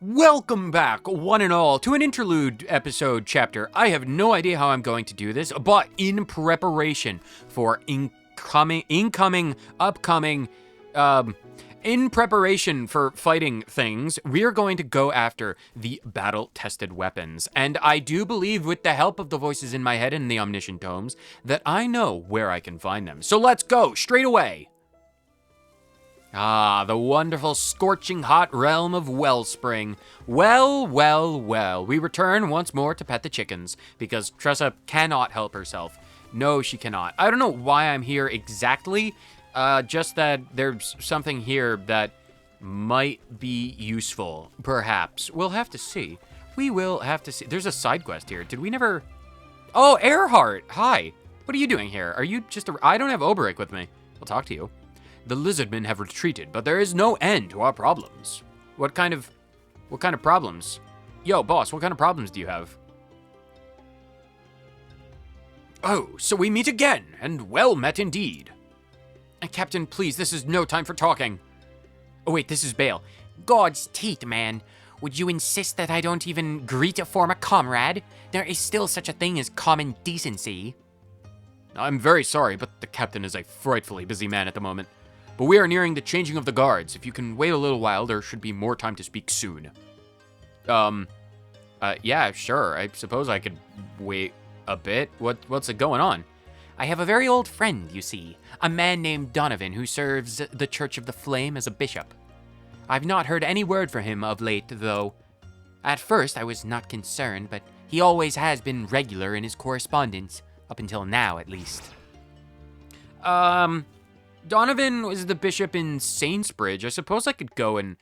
Welcome back, one and all, to an interlude episode chapter. I have no idea how I'm going to do this, but in preparation for in preparation for fighting things, we're going to go after the battle-tested weapons. And I do believe, with the help of the voices in my head and the omniscient tomes, that I know where I can find them. So let's go, straight away. Ah, the wonderful, scorching hot realm of Wellspring. Well, we return once more to pet the chickens, because Tressa cannot help herself. No, she cannot. I don't know why I'm here exactly, just that there's something here that might be useful, perhaps. We'll have to see. We will have to see. There's a side quest here. Did we never... Oh, Earhart! Hi. What are you doing here? Are you just I don't have Oberic with me. I'll talk to you. The lizardmen have retreated, but there is no end to our problems. What kind of problems? Yo, boss, what kind of problems do you have? Oh, so we meet again, and well met indeed. Captain, please, this is no time for talking. Oh wait, this is Bale. God's teeth, man. Would you insist that I don't even greet a former comrade? There is still such a thing as common decency. I'm very sorry, but the captain is a frightfully busy man at the moment. But we are nearing the changing of the guards. If you can wait a little while, there should be more time to speak soon. Yeah, sure. I suppose I could wait a bit. What's going on? I have a very old friend, you see. A man named Donovan who serves the Church of the Flame as a bishop. I've not heard any word from him of late, though. At first, I was not concerned, but he always has been regular in his correspondence. Up until now, at least. Donovan was the bishop in Sainsbridge. I suppose I could go and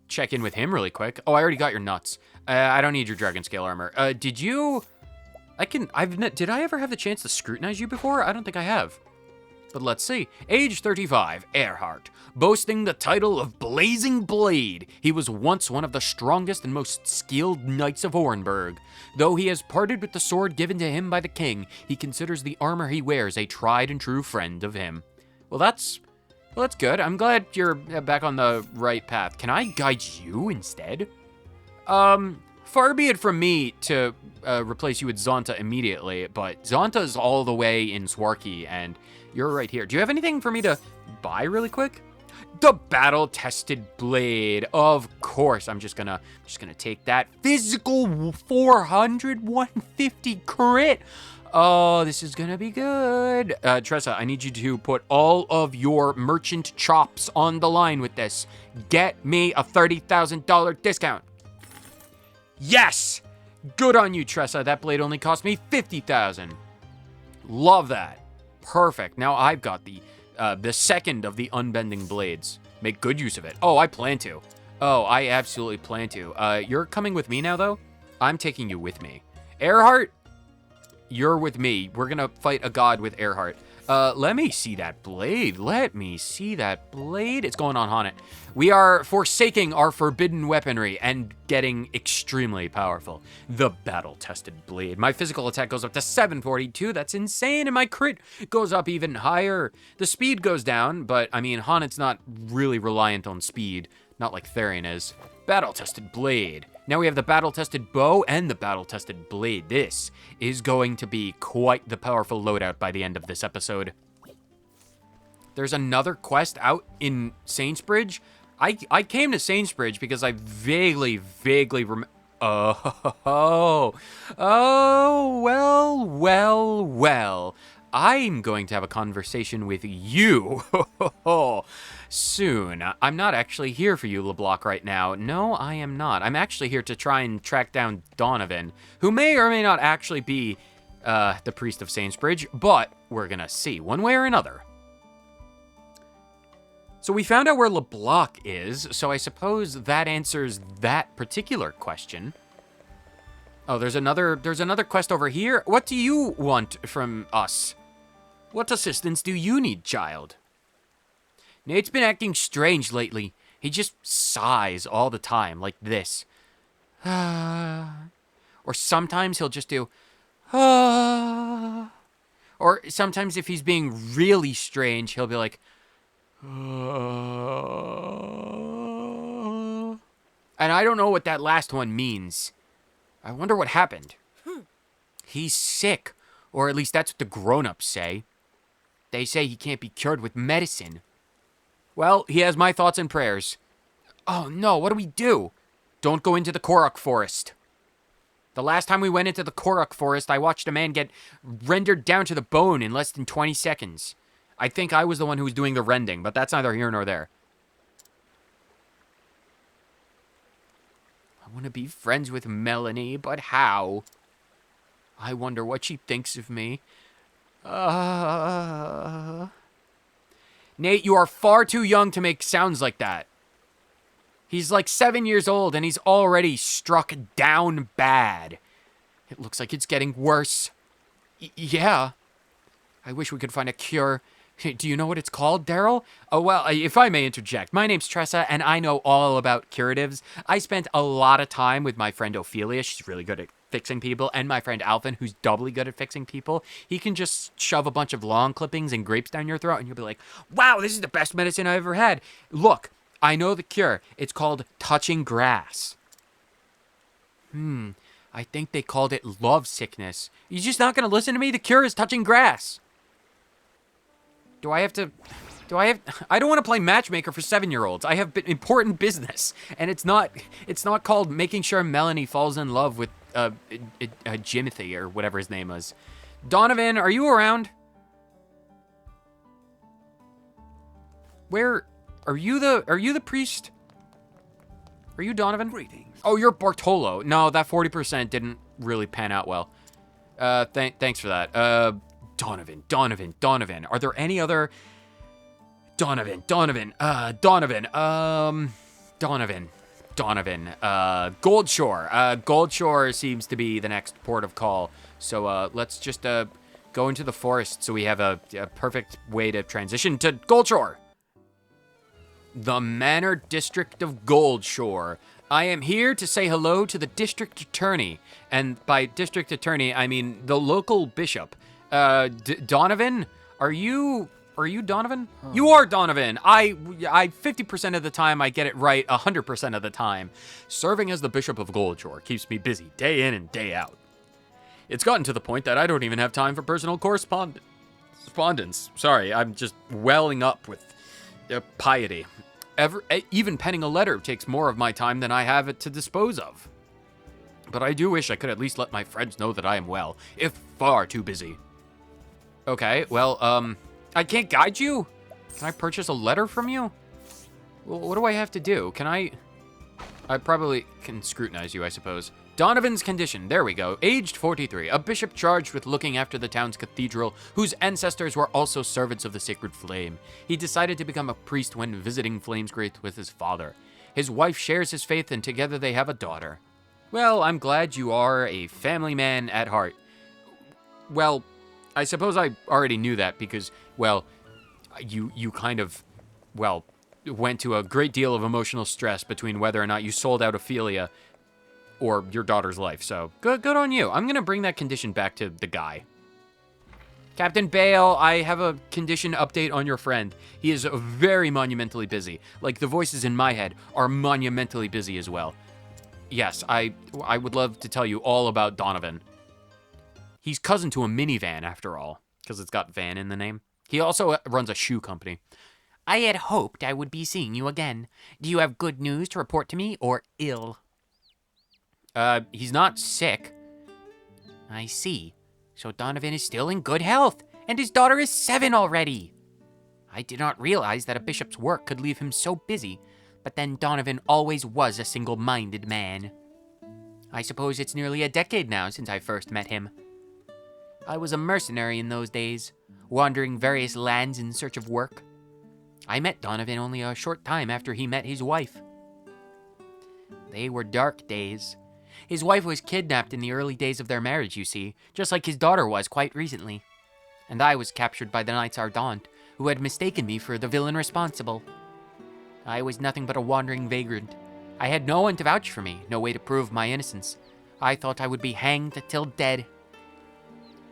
check in with him really quick. Oh, I already got your nuts. I don't need your dragon scale armor. Did I ever have the chance to scrutinize you before? I don't think I have. But let's see. Age 35, Earhart. Boasting the title of Blazing Blade, he was once one of the strongest and most skilled knights of Orenburg. Though he has parted with the sword given to him by the king, he considers the armor he wears a tried and true friend of him. Well, that's good. I'm glad you're back on the right path. Can I guide you instead? Far be it from me to replace you with Zonta immediately, but Zonta's all the way in Swarky, and you're right here. Do you have anything for me to buy really quick? The battle-tested blade, of course. I'm just gonna take that physical 400, 150 crit. Oh, this is gonna be good. Tressa, I need you to put all of your merchant chops on the line with this. Get me a $30,000 discount. Yes! Good on you, Tressa. That blade only cost me $50,000. Love that. Perfect. Now I've got the second of the unbending blades. Make good use of it. Oh, I plan to. Oh, I absolutely plan to. You're coming with me now, though? I'm taking you with me. Earhart, you're with me. We're gonna fight a god with Earhart. Let me see that blade. Let me see that blade. It's going on it. We are forsaking our forbidden weaponry and getting extremely powerful. The battle-tested blade. My physical attack goes up to 742. That's insane. And my crit goes up even higher. The speed goes down, but I mean, Honnet's not really reliant on speed. Not like Therian is. Battle-tested blade. Now we have the battle-tested bow and the battle-tested blade. This is going to be quite the powerful loadout by the end of this episode. There's another quest out in Sainsbridge. I came to Sainsbridge because I vaguely remember... Oh, well. I'm going to have a conversation with you soon. I'm not actually here for you, LeBlanc, right now. No, I am not. I'm actually here to try and track down Donovan, who may or may not actually be the priest of Sainsbridge, but we're gonna see one way or another. So we found out where LeBlanc is, so I suppose that answers that particular question. Oh, there's another quest over here. What do you want from us? What assistance do you need, child? Nate's been acting strange lately. He just sighs all the time, like this. Or sometimes he'll just do... Or sometimes if he's being really strange, he'll be like... I And I don't know what that last one means. I wonder what happened. He's sick, or at least that's what the grown-ups say. They say he can't be cured with medicine. Well, he has my thoughts and prayers. Oh no, what do we do? Don't go into the Korok forest. The last time we went into the Korok forest, I watched a man get rendered down to the bone in less than 20 seconds. I think I was the one who was doing the rending, but that's neither here nor there. I want to be friends with Melanie, but how? I wonder what she thinks of me. Nate, you are far too young to make sounds like that. He's like 7 years old and he's already struck down bad. It looks like it's getting worse. Yeah. I wish we could find a cure. Do you know what it's called, Daryl? Oh, well, if I may interject, my name's Tressa and I know all about curatives. I spent a lot of time with my friend Ophelia. She's really good at fixing people, and my friend Alvin, who's doubly good at fixing people. He can just shove a bunch of lawn clippings and grapes down your throat and you'll be like, wow, this is the best medicine I ever had. Look, I know the cure. It's called touching grass. I think they called it love sickness. You're just not going to listen to me? The cure is touching grass. I don't want to play matchmaker for 7-year-olds. I have important business. And it's not called making sure Melanie falls in love with Jimothy or whatever his name was. Donovan, are you around? Where are you the priest? Are you Donovan? Greetings. Oh, you're Bartolo. No, that 40% didn't really pan out well. Thanks for that. Donovan. Are there any other Donovan. Goldshore. Goldshore seems to be the next port of call. So let's just go into the forest so we have a perfect way to transition to Goldshore. The Manor District of Goldshore. I am here to say hello to the district attorney. And by district attorney, I mean the local bishop. Donovan, are you Donovan? You are Donovan. I 50% of the time I get it right 100% of the time. Serving as the Bishop of Goldshore keeps me busy day in and day out. It's gotten to the point that I don't even have time for personal correspondence. Sorry, I'm just welling up with piety. Even penning a letter takes more of my time than I have it to dispose of. But I do wish I could at least let my friends know that I am well, if far too busy. Okay, well, I can't guide you? Can I purchase a letter from you? Well, what do I have to do? I probably can scrutinize you, I suppose. Donovan's condition, there we go. Aged 43, a bishop charged with looking after the town's cathedral, whose ancestors were also servants of the sacred flame. He decided to become a priest when visiting Flamesgrave with his father. His wife shares his faith and together they have a daughter. Well, I'm glad you are a family man at heart. Well, I suppose I already knew that because, well, you kind of, well, went to a great deal of emotional stress between whether or not you sold out Ophelia or your daughter's life. So, good on you. I'm going to bring that condition back to the guy. Captain Bale, I have a condition update on your friend. He is very monumentally busy. Like, the voices in my head are monumentally busy as well. Yes, I would love to tell you all about Donovan. He's cousin to a minivan, after all, because it's got van in the name. He also runs a shoe company. I had hoped I would be seeing you again. Do you have good news to report to me, or ill? He's not sick. I see. So Donovan is still in good health, and his daughter is 7 already. I did not realize that a bishop's work could leave him so busy, but then Donovan always was a single-minded man. I suppose it's nearly a decade now since I first met him. I was a mercenary in those days, wandering various lands in search of work. I met Donovan only a short time after he met his wife. They were dark days. His wife was kidnapped in the early days of their marriage, you see, just like his daughter was quite recently. And I was captured by the Knights Ardent, who had mistaken me for the villain responsible. I was nothing but a wandering vagrant. I had no one to vouch for me, no way to prove my innocence. I thought I would be hanged till dead.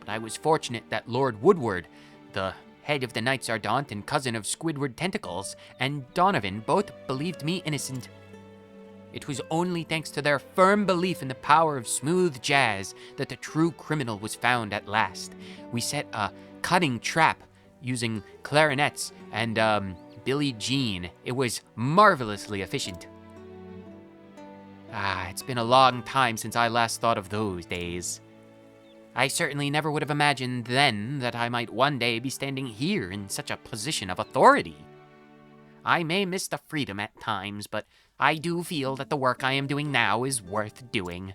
But I was fortunate that Lord Woodward, the head of the Knights Ardent and cousin of Squidward Tentacles, and Donovan both believed me innocent. It was only thanks to their firm belief in the power of smooth jazz that the true criminal was found at last. We set a cutting trap using clarinets and, Billie Jean. It was marvelously efficient. It's been a long time since I last thought of those days. I certainly never would have imagined then that I might one day be standing here in such a position of authority. I may miss the freedom at times, but I do feel that the work I am doing now is worth doing.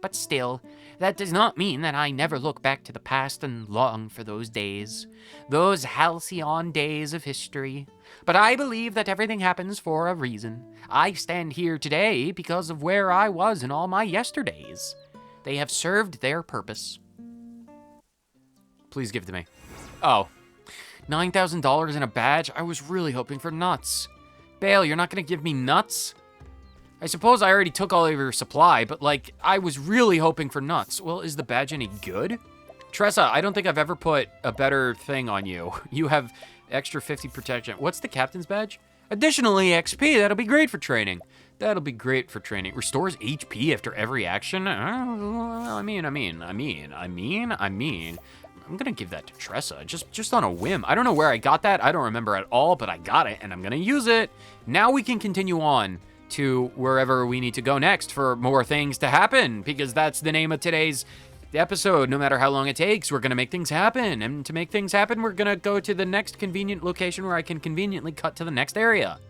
But still, that does not mean that I never look back to the past and long for those days, those halcyon days of history. But I believe that everything happens for a reason. I stand here today because of where I was in all my yesterdays. They have served their purpose. Please give it to me. Oh, $9,000 in a badge? I was really hoping for nuts. Bale, you're not gonna give me nuts? I suppose I already took all of your supply, but like, I was really hoping for nuts. Well, is the badge any good? Tressa, I don't think I've ever put a better thing on you. You have extra 50 protection. What's the captain's badge? Additionally, XP, that'll be great for training. That'll be great for training. Restores HP after every action? I mean. I'm gonna give that to Tressa, just on a whim. I don't know where I got that, I don't remember at all, but I got it, and I'm gonna use it. Now we can continue on to wherever we need to go next for more things to happen, because that's the name of today's episode. No matter how long it takes, we're gonna make things happen, and to make things happen, we're gonna go to the next convenient location where I can conveniently cut to the next area.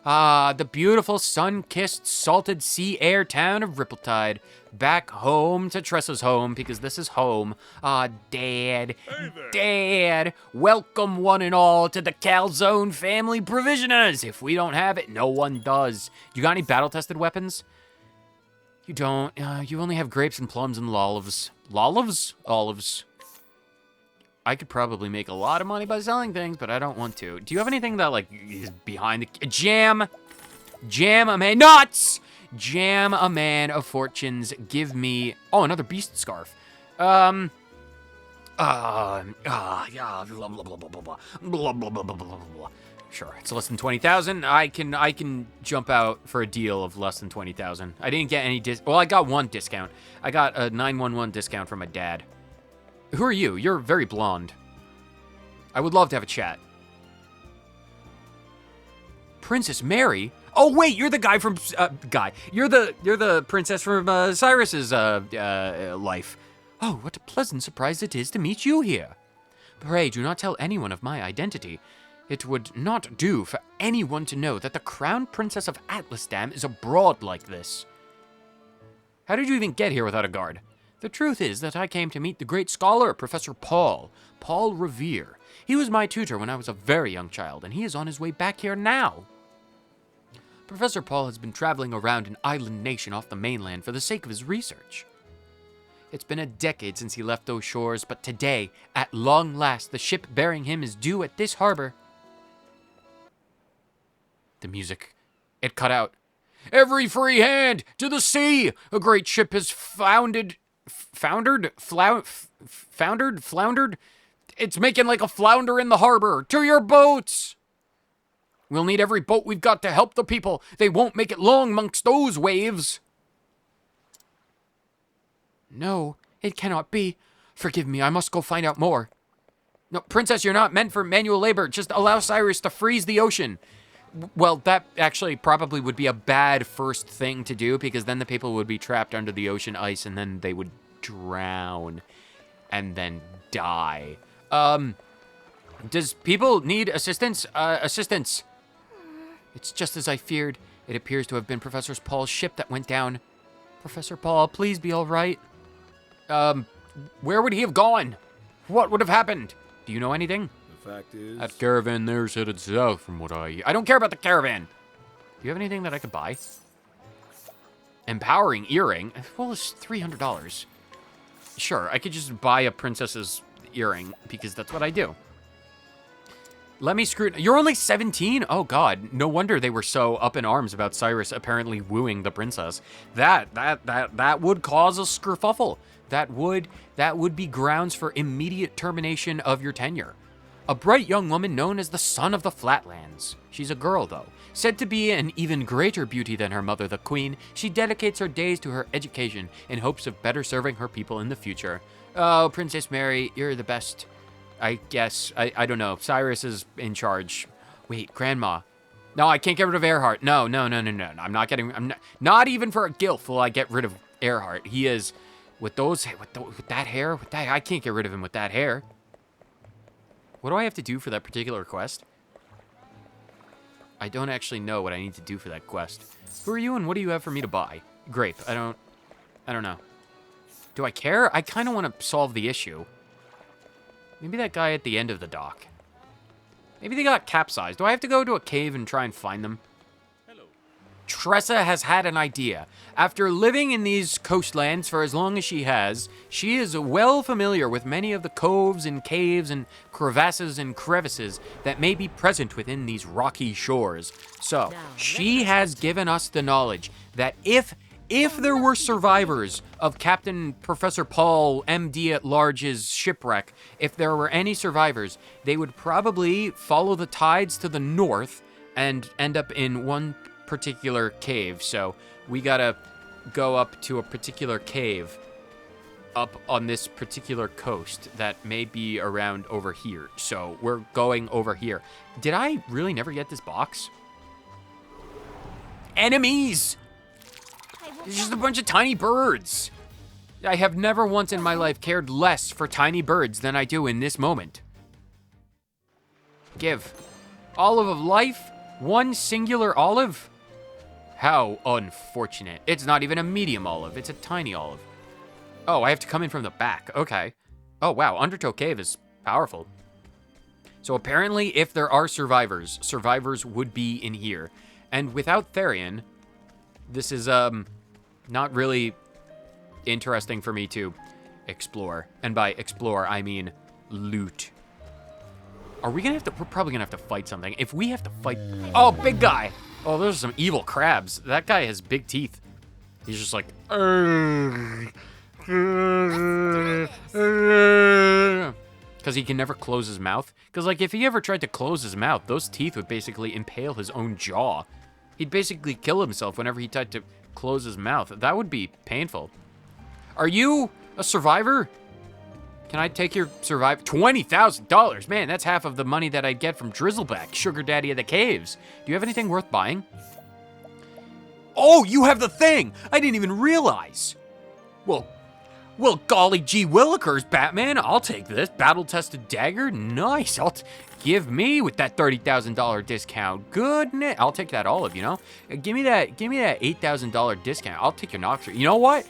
The beautiful sun-kissed salted sea air town of Rippletide. Back home to Tressa's home, because this is home. Dad. Hey there. Dad. Welcome one and all to the Calzone family provisioners. If we don't have it, no one does. You got any battle-tested weapons? You don't. You only have grapes and plums and lolives. Lolives? Olives. I could probably make a lot of money by selling things, but I don't want to. Do you have anything that, like, is behind the... Jam a man... Nuts! Jam a man of fortunes. Give me... Oh, another beast scarf. Yeah, blah, blah, blah, blah, blah, blah, blah, blah, blah, blah, blah. Sure, it's less than 20,000. I can jump out for a deal of less than 20,000. I didn't get any well, I got one discount. I got a 911 discount from my dad. Who are you? You're very blonde. I would love to have a chat. Princess Mary? Oh wait, you're the guy from You're the princess from Cyrus's life. Oh, what a pleasant surprise it is to meet you here. Pray do not tell anyone of my identity. It would not do for anyone to know that the crown princess of Atlasdam is abroad like this. How did you even get here without a guard? The truth is that I came to meet the great scholar, Professor Paul Revere. He was my tutor when I was a very young child, and he is on his way back here now. Professor Paul has been traveling around an island nation off the mainland for the sake of his research. It's been a decade since he left those shores, but today, at long last, the ship bearing him is due at this harbor. The music, it cut out. Every free hand to the sea! A great ship has foundered. It's making like a flounder in the harbor. To your boats! We'll need every boat we've got to help the people. They won't make it long amongst those waves. No, it cannot be. Forgive me, I must go find out more. No, Princess, you're not meant for manual labor. Just allow Cyrus to freeze the ocean. Well, that actually probably would be a bad first thing to do, because then the people would be trapped under the ocean ice, and then they would drown and then die. Does people need assistance? Assistance. It's just as I feared. It appears to have been Professor Paul's ship that went down. Professor Paul, please be all right. Where would he have gone? What would have happened? Do you know anything? The fact is... That caravan there's headed south from what I don't care about the caravan. Do you have anything that I could buy? Empowering earring? Well, it's $300. Sure, I could just buy a princess's earring, because that's what I do. Let me You're only 17? Oh god, no wonder they were so up in arms about Cyrus apparently wooing the princess. That would cause a skerfuffle. That would be grounds for immediate termination of your tenure. A bright young woman known as the Son of the Flatlands. She's a girl, though. Said to be an even greater beauty than her mother, the queen, she dedicates her days to her education in hopes of better serving her people in the future. Oh, Princess Mary, you're the best. I guess. I don't know. Cyrus is in charge. Wait, Grandma. No, I can't get rid of Earhart. No. I'm not even for a gilf will I get rid of Earhart. He is, with that hair, I can't get rid of him with that hair. What do I have to do for that particular quest? I don't actually know what I need to do for that quest. Who are you and what do you have for me to buy? Grape. I don't know. Do I care? I kind of want to solve the issue. Maybe that guy at the end of the dock. Maybe they got capsized. Do I have to go to a cave and try and find them? Hello. Tressa has had an idea. After living in these coastlands for as long as she has, she is well familiar with many of the coves and caves and crevasses and crevices that may be present within these rocky shores. So, she has given us the knowledge that if there were survivors of Captain Professor Paul, MD at Large's shipwreck, if there were any survivors, they would probably follow the tides to the north and end up in one particular cave. So we gotta go up to a particular cave up on this particular coast that may be around over here. So we're going over here. Did I really never get this box? Enemies! It's just a bunch of tiny birds. I have never once in my life cared less for tiny birds than I do in this moment. Give. Olive of life? One singular olive? How unfortunate. It's not even a medium olive, it's a tiny olive. Oh, I have to come in from the back, okay. Oh wow, Undertow Cave is powerful. So apparently if there are survivors would be in here. And without Therian, this is, not really interesting for me to explore. And by explore, I mean loot. Are we gonna have to, we're probably gonna have to fight something. If we have to fight, oh, big guy. Oh, those are some evil crabs. That guy has big teeth. He's just like, because he can never close his mouth. Because like if he ever tried to close his mouth, those teeth would basically impale his own jaw. He'd basically kill himself whenever he tried to close his mouth. That would be painful. Are you a survivor? Can I take your survive? $20,000, man, that's half of the money that I'd get from Drizzleback, sugar daddy of the caves. Do you have anything worth buying? Oh, you have the thing! I didn't even realize. Well, golly gee willikers, Batman, I'll take this. Battle-tested dagger, nice. Give me with that $30,000 discount. Goodness, I'll take that olive, you know? Give me that $8,000 discount. I'll take your Noxer. You know what?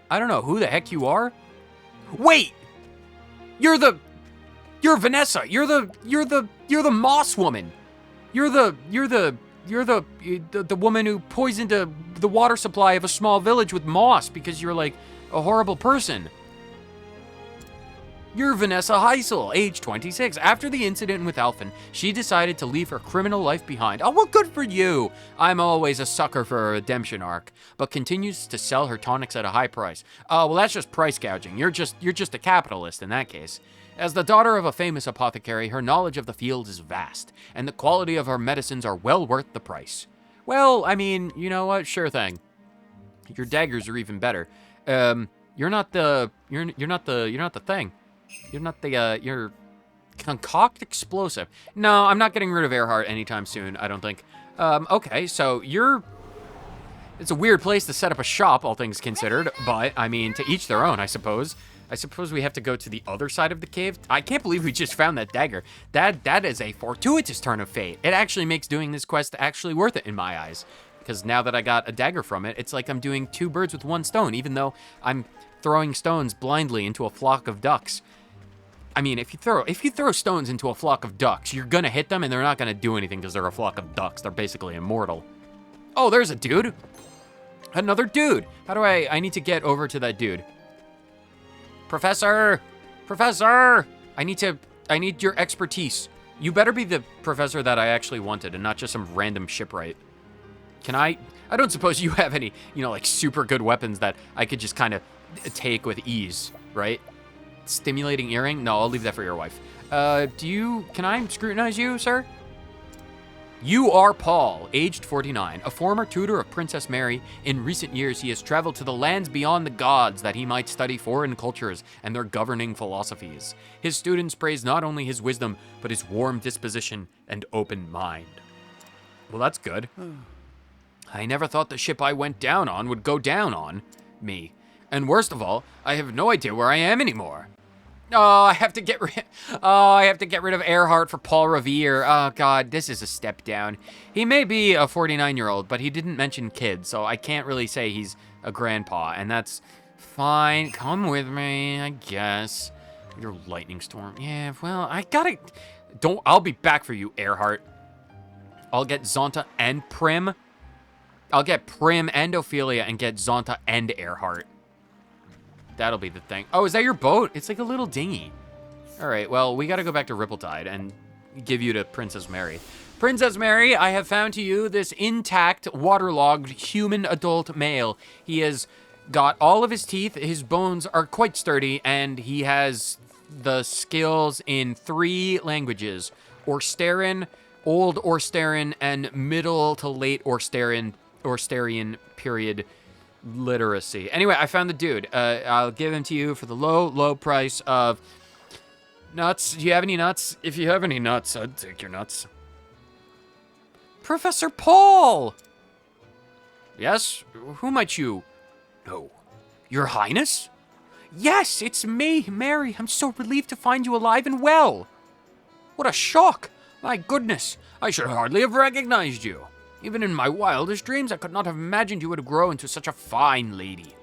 I don't know who the heck you are. Wait! You're Vanessa. You're the moss woman. You're the woman who poisoned the water supply of a small village with moss because you're like a horrible person. You're Vanessa Heisel, age 26. After the incident with Alphen, she decided to leave her criminal life behind. Oh, well, good for you. I'm always a sucker for a redemption arc, but continues to sell her tonics at a high price. Oh, well, that's just price gouging. You're just a capitalist in that case. As the daughter of a famous apothecary, her knowledge of the field is vast, and the quality of her medicines are well worth the price. Well, I mean, you know what? Sure thing. Your daggers are even better. You're not the thing. You're not the, you're concoct explosive. No, I'm not getting rid of Earhart anytime soon, I don't think. Okay, so it's a weird place to set up a shop, all things considered, but, I mean, to each their own, I suppose. I suppose we have to go to the other side of the cave. I can't believe we just found that dagger. That is a fortuitous turn of fate. It actually makes doing this quest actually worth it in my eyes. Because now that I got a dagger from it, it's like I'm doing two birds with one stone, even though I'm throwing stones blindly into a flock of ducks. I mean, if you throw stones into a flock of ducks, you're gonna hit them and they're not gonna do anything because they're a flock of ducks. They're basically immortal. Oh, there's a dude. Another dude. How do I need to get over to that dude. Professor! I need your expertise. You better be the professor that I actually wanted and not just some random shipwright. I don't suppose you have any, like super good weapons that I could just kind of take with ease, right? Stimulating earring? No, I'll leave that for your wife. Can I scrutinize you, sir? You are Paul, aged 49, a former tutor of Princess Mary. In recent years, he has traveled to the lands beyond the gods that he might study foreign cultures and their governing philosophies. His students praise not only his wisdom, but his warm disposition and open mind. Well, that's good. I never thought the ship I went down on would go down on me. And worst of all, I have no idea where I am anymore. I have to get rid of Earhart for Paul Revere. Oh God, this is a step down. He may be a 49-year-old, but he didn't mention kids, so I can't really say he's a grandpa, and that's fine. Come with me, I guess. Your lightning storm. Yeah, well, I'll be back for you, Earhart. I'll get Zonta and Prim. I'll get Prim and Ophelia and get Zonta and Earhart. That'll be the thing. Oh, is that your boat? It's like a little dinghy. All right, well, we got to go back to Rippletide and give you to Princess Mary. Princess Mary, I have found to you this intact, waterlogged human adult male. He has got all of his teeth. His bones are quite sturdy, and he has the skills in 3 languages: Orstarian, Old Orstarian, and Middle to Late Orstarian period literacy. Anyway, I found the dude. I'll give him to you for the low price of nuts. Do you have any nuts? If you have any nuts, I'd take your nuts. Professor Paul! Yes? Who might you know? Your Highness? Yes, it's me, Mary. I'm so relieved to find you alive and well. What a shock! My goodness, I should hardly have recognized you. Even in my wildest dreams, I could not have imagined you would grow into such a fine lady.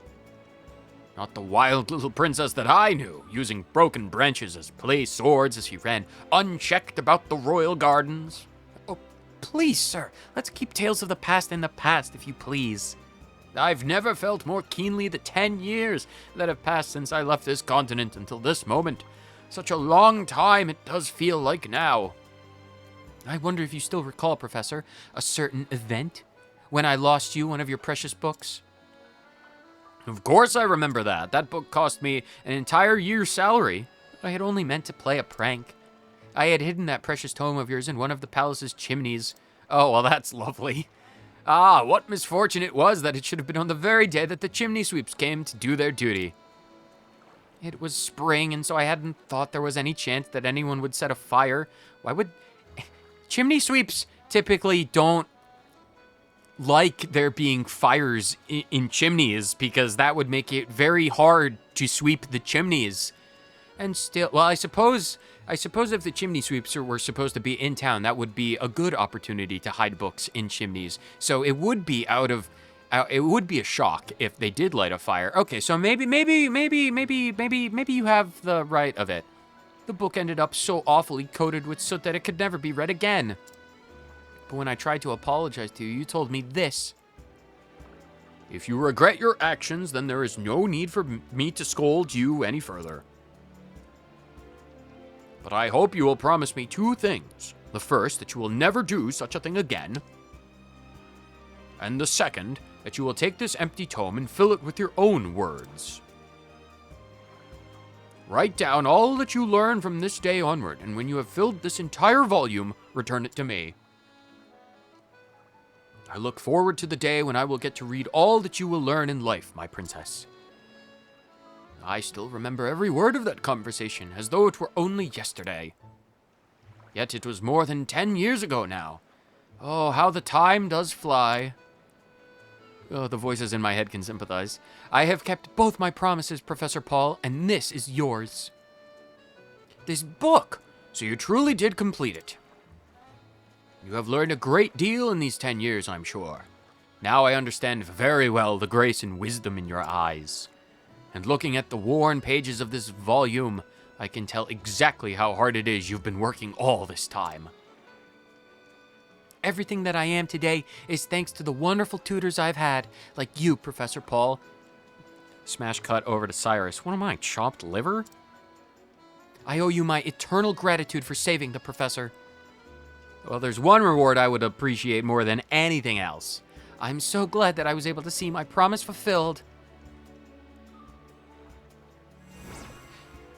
Not the wild little princess that I knew, using broken branches as play swords as she ran unchecked about the royal gardens. Oh, please, sir, let's keep tales of the past in the past, if you please. I've never felt more keenly the 10 years that have passed since I left this continent until this moment. Such a long time it does feel like now. I wonder if you still recall, Professor, a certain event when I lost you one of your precious books? Of course I remember that. That book cost me an entire year's salary. I had only meant to play a prank. I had hidden that precious tome of yours in one of the palace's chimneys. Oh, well, that's lovely. Ah, what misfortune it was that it should have been on the very day that the chimney sweeps came to do their duty. It was spring, and so I hadn't thought there was any chance that anyone would set a fire. Why would... Chimney sweeps typically don't like there being fires in chimneys because that would make it very hard to sweep the chimneys. And still, well, I suppose if the chimney sweeps were supposed to be in town, that would be a good opportunity to hide books in chimneys. So it would be it would be a shock if they did light a fire. Okay, so maybe you have the right of it. The book ended up so awfully coated with soot that it could never be read again. But when I tried to apologize to you, you told me this. If you regret your actions, then there is no need for me to scold you any further. But I hope you will promise me 2 things. The first, that you will never do such a thing again. And the second, that you will take this empty tome and fill it with your own words. Write down all that you learn from this day onward, and when you have filled this entire volume, return it to me. I look forward to the day when I will get to read all that you will learn in life, my princess. I still remember every word of that conversation, as though it were only yesterday. Yet it was more than 10 years ago now. Oh, how the time does fly. Oh, the voices in my head can sympathize. I have kept both my promises, Professor Paul, and this is yours. This book! So you truly did complete it. You have learned a great deal in these 10 years, I'm sure. Now I understand very well the grace and wisdom in your eyes. And looking at the worn pages of this volume, I can tell exactly how hard it is you've been working all this time. Everything that I am today is thanks to the wonderful tutors I've had, like you, Professor Paul. Smash cut over to Cyrus. What am I, chopped liver? I owe you my eternal gratitude for saving the professor. Well, there's one reward I would appreciate more than anything else. I'm so glad that I was able to see my promise fulfilled.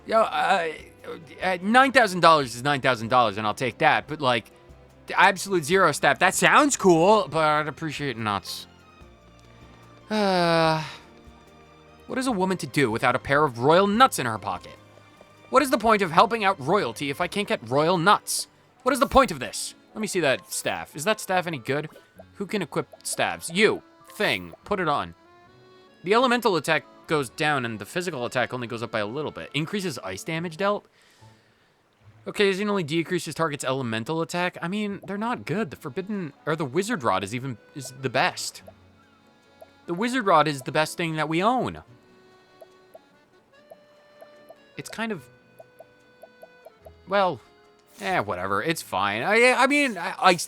$9,000 is $9,000, and I'll take that, but like, absolute zero step. That sounds cool, but I'd appreciate nuts. What is a woman to do without a pair of royal nuts in her pocket? What is the point of helping out royalty if I can't get royal nuts? What is the point of this? Let me see that staff. Is that staff any good? Who can equip staffs? You. Thing. Put it on. The elemental attack goes down and the physical attack only goes up by a little bit. Increases ice damage dealt? Occasionally decreases target's elemental attack. I mean, they're not good. The forbidden, or the wizard rod is the best. The wizard rod is the best thing that we own. It's kind of, well, whatever. It's fine. I mean,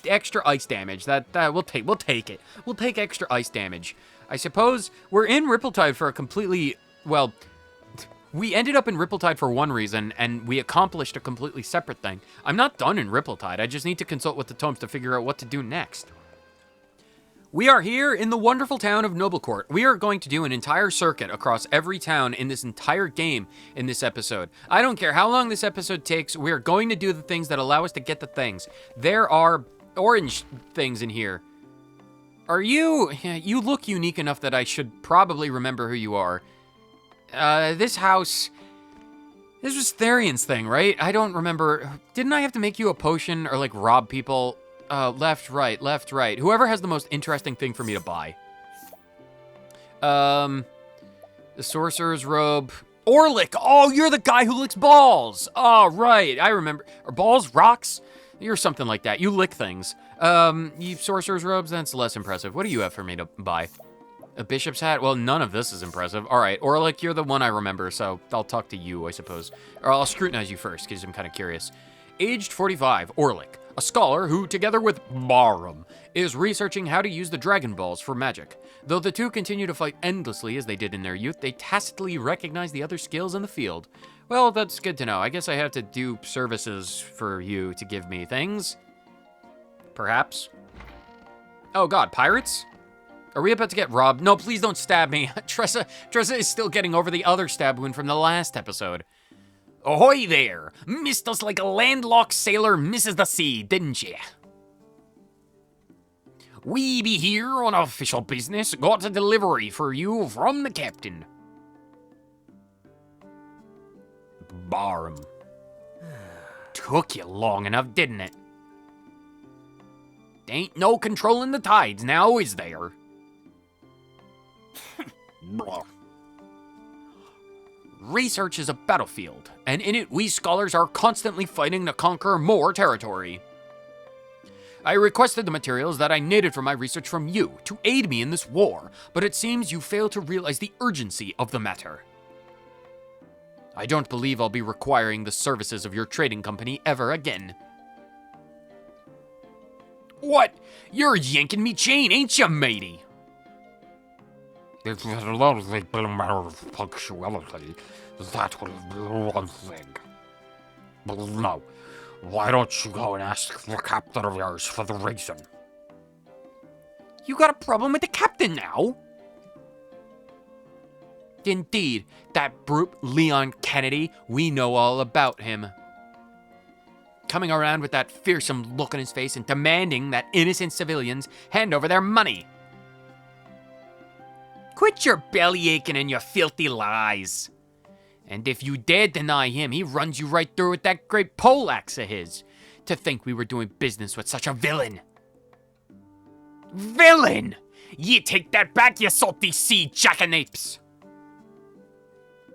extra ice damage. That we'll take it. We'll take extra ice damage. I suppose we're in Rippletide for a completely, well, we ended up in Rippletide for one reason, and we accomplished a completely separate thing. I'm not done in Rippletide. I just need to consult with the tomes to figure out what to do next. We are here in the wonderful town of Noblecourt. We are going to do an entire circuit across every town in this entire game in this episode. I don't care how long this episode takes. We are going to do the things that allow us to get the things. There are orange things in here. Are you... You look unique enough that I should probably remember who you are. This house... This was Therion's thing, right? I don't remember. Didn't I have to make you a potion or, like, rob people? Left, right, left, right. Whoever has the most interesting thing for me to buy. The Sorcerer's Robe. Orlick! Oh, you're the guy who licks balls! Oh, right, I remember. Or balls? Rocks? You're something like that. You lick things. You Sorcerer's Robes? That's less impressive. What do you have for me to buy? A bishop's hat? Well, none of this is impressive. All right, Orlick, you're the one I remember, so I'll talk to you, I suppose. Or I'll scrutinize you first, because I'm kind of curious. Aged 45, Orlick. A scholar who, together with Barum, is researching how to use the Dragon Balls for magic. Though the two continue to fight endlessly as they did in their youth, they tacitly recognize the other skills in the field. Well, that's good to know. I guess I have to do services for you to give me things. Perhaps. Oh god, pirates? Are we about to get robbed? No, please don't stab me. Tressa is still getting over the other stab wound from the last episode. Ahoy there! Missed us like a landlocked sailor misses the sea, didn't ye? We be here on official business. Got a delivery for you from the captain. Barum. Took you long enough, didn't it? Ain't no controlling the tides now, is there? Research is a battlefield, and in it we scholars are constantly fighting to conquer more territory. I requested the materials that I needed for my research from you to aid me in this war, but it seems you fail to realize the urgency of the matter. I don't believe I'll be requiring the services of your trading company ever again. What? You're yanking me chain, ain't you, matey? If it had only been a matter of punctuality, that would have been one thing. But no, why don't you go and ask the captain of yours for the reason? You got a problem with the captain now? Indeed, that brute Leon Kennedy, we know all about him. Coming around with that fearsome look on his face and demanding that innocent civilians hand over their money. Quit your belly aching and your filthy lies. And if you dare deny him, he runs you right through with that great poleaxe of his. To think we were doing business with such a villain. Villain! Ye take that back, you salty sea jackanapes!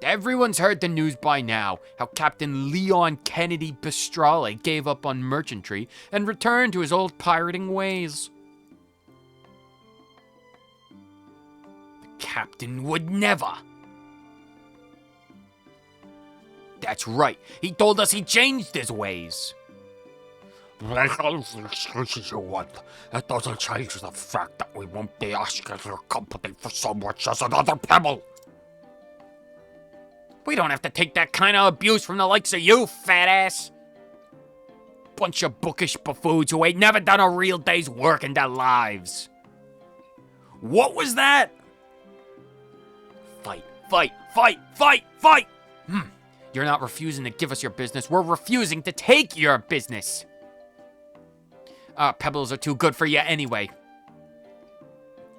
Everyone's heard the news by now, how Captain Leon Kennedy Bistrale gave up on merchantry and returned to his old pirating ways. Captain would never. That's right. He told us he changed his ways. All the excuses you want, it doesn't change the fact that we won't be asking your company for so much as another pebble. We don't have to take that kind of abuse from the likes of you, fat ass. Bunch of bookish buffoons who ain't never done a real day's work in their lives. What was that? Fight, fight, fight, fight, fight! You're not refusing to give us your business. We're refusing to take your business. Pebbles are too good for you anyway.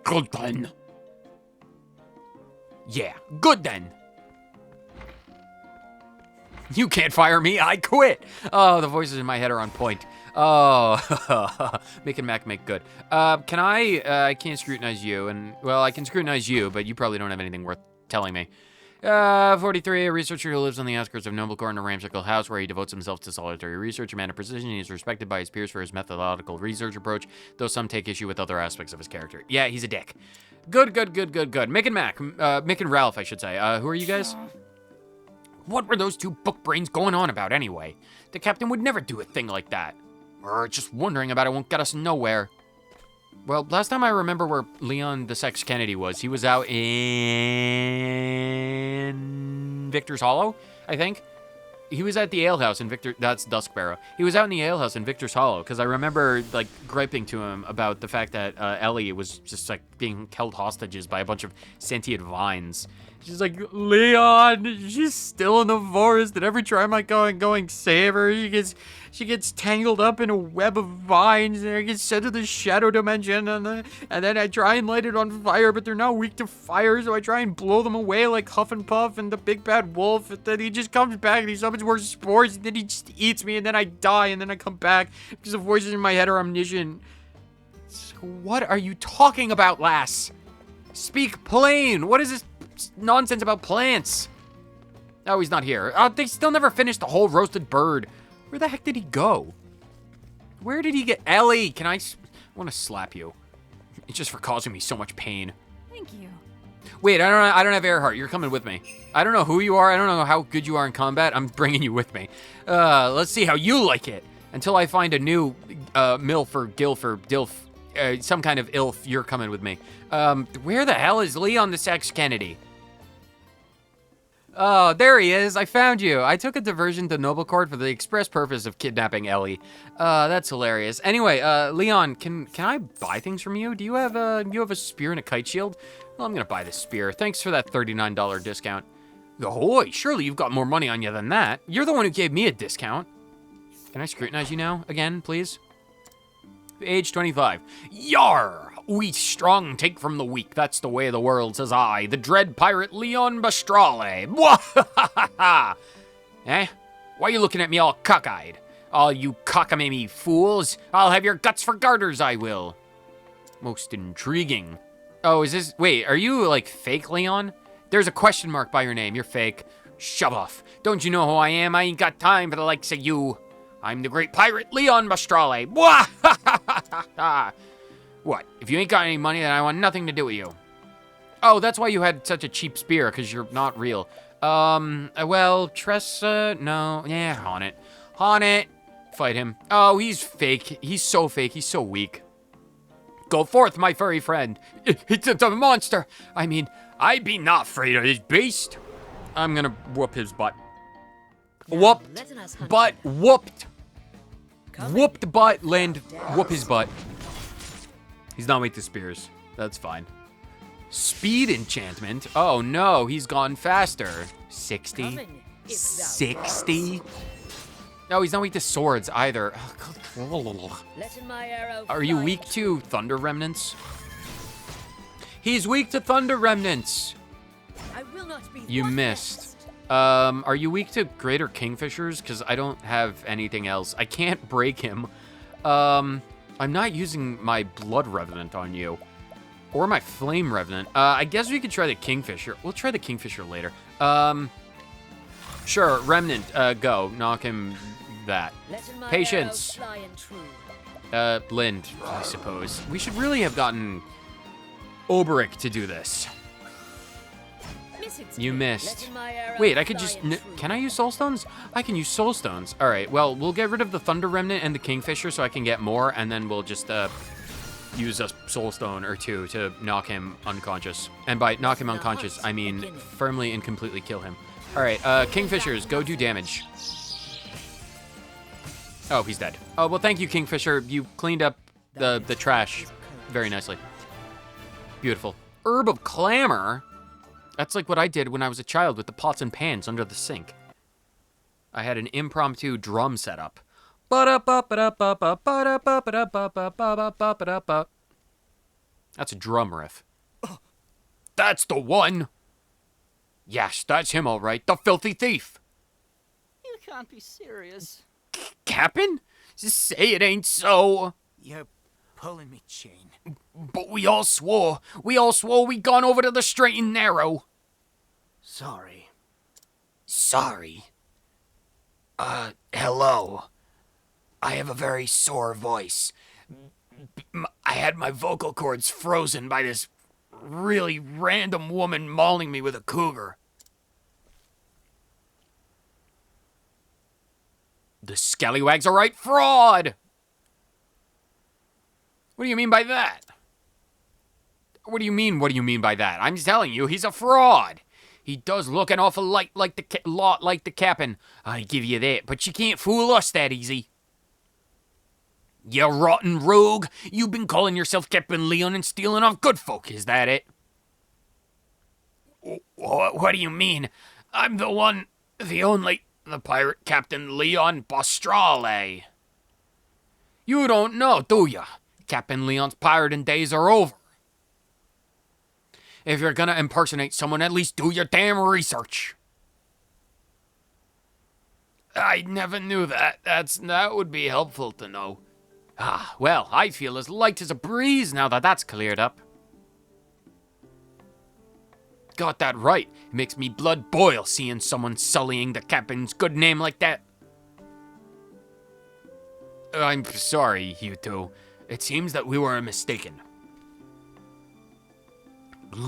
Good then. Yeah, good then. You can't fire me, I quit. Oh, the voices in my head are on point. Oh, making Mac make good. Can I can't scrutinize you, and, well, I can scrutinize you, but you probably don't have anything worth telling me. 43, a researcher who lives on the outskirts of Noblecourt in a ramshackle house where he devotes himself to solitary research. A man of precision, he is respected by his peers for his methodological research approach, though some take issue with other aspects of his character. Yeah, he's a dick. Good. Mick and Mac, Mick and Ralph, I should say. Who are you guys? What were those two book brains going on about anyway? The captain would never do a thing like that. Just wondering about it won't get us nowhere. Well, last time I remember where Leon the Sex Kennedy was, he was out in Victor's Hollow, I think. He was at the alehouse in that's Duskbarrow. He was out in the alehouse in Victor's Hollow, because I remember, like, griping to him about the fact that Ellie was just, like, being held hostages by a bunch of sentient vines. She's like, Leon, she's still in the forest, and every time I go and save her, she gets tangled up in a web of vines, and I get sent to the shadow dimension, and then I try and light it on fire, but they're not weak to fire, so I try and blow them away like Huff and Puff and the big bad wolf, and then he just comes back and he summons more spores, and then he just eats me, and then I die, and then I come back, because the voices in my head are omniscient. So what are you talking about, lass? Speak plain! What is this nonsense about plants? Oh, he's not here. They still never finished the whole roasted bird. Where the heck did he go? Where did he get... Ellie, I want to slap you. It's just for causing me so much pain. Thank you. Wait, I don't have Earhart. You're coming with me. I don't know who you are. I don't know how good you are in combat. I'm bringing you with me. Let's see how you like it. Until I find a new MILF or GILF or DILF, some kind of ILF, you're coming with me. Where the hell is Leon the Sex Kennedy? Oh, there he is. I found you. I took a diversion to Noblecourt for the express purpose of kidnapping Ellie. That's hilarious. Anyway, Leon, can I buy things from you? Do you have a spear and a kite shield? Well, I'm gonna buy this spear. Thanks for that $39 discount. Ahoy, surely you've got more money on you than that. You're the one who gave me a discount. Can I scrutinize you now, again, please? Age 25. Yar! We strong take from the weak, that's the way of the world, says I, the dread pirate Leon Bastrale. Mwahahaha! Eh? Why are you looking at me all cockeyed? All you cockamamie fools! I'll have your guts for garters, I will. Most intriguing. Oh, is this... Wait, are you, like, fake, Leon? There's a question mark by your name. You're fake. Shove off. Don't you know who I am? I ain't got time for the likes of you. I'm the great pirate Leon Bastrale. Mwahahaha! What? If you ain't got any money, then I want nothing to do with you. Oh, that's why you had such a cheap spear, because you're not real. Well, Tressa, no. Yeah, Haunted. Haunted. Fight him. Oh, he's fake. He's so fake. He's so weak. Go forth, my furry friend. It's a monster. I mean, I be not afraid of this beast. I'm gonna whoop his butt. Whooped. Butt whooped. Whooped butt, land. Whoop his butt. He's not weak to spears. That's fine. Speed enchantment. Oh no, he's gone faster. 60. 60. No, he's not weak to swords either. Are you weak to thunder remnants? He's weak to thunder remnants. You missed. Are you weak to greater kingfishers? Because I don't have anything else. I can't break him. I'm not using my Blood Revenant on you. Or my Flame Revenant. I guess we could try the Kingfisher. We'll try the Kingfisher later. Sure, Remnant, go. Knock him that. Patience. Lind, I suppose. We should really have gotten Oberic to do this. You missed. Wait, I could just... Can I use Soul Stones? I can use Soul Stones. All right, well, we'll get rid of the Thunder Remnant and the Kingfisher so I can get more, and then we'll just use a Soul Stone or two to knock him unconscious. And by knock him unconscious, I mean firmly and completely kill him. All right, Kingfishers, go do damage. Oh, he's dead. Oh, well, thank you, Kingfisher. You cleaned up the trash very nicely. Beautiful. Herb of Clamor? That's like what I did when I was a child with the pots and pans under the sink. I had an impromptu drum setup. That's a drum riff. That's the one! Yes, that's him all right, the filthy thief! You can't be serious. Cap'n? Just say it ain't so. You're pulling me chain. But we all swore we'd gone over to the straight and narrow. Sorry. Sorry. Hello. I have a very sore voice. I had my vocal cords frozen by this really random woman mauling me with a cougar. The scallywag's a right fraud! What do you mean by that? What do you mean by that? I'm just telling you, he's a fraud. He does look an awful lot like the cap'n. I give you that, but you can't fool us that easy. You rotten rogue! You've been calling yourself Captain Leon and stealing off good folk, is that it? What do you mean? I'm the one, the only, the pirate Captain Leon Bostrale. You don't know, do ya? Captain Leon's pirating days are over. If you're gonna impersonate someone, at least do your damn research. I never knew that. That would be helpful to know. Ah, well, I feel as light as a breeze now that that's cleared up. Got that right. It makes me blood boil seeing someone sullying the captain's good name like that. I'm sorry, you two. It seems that we were mistaken.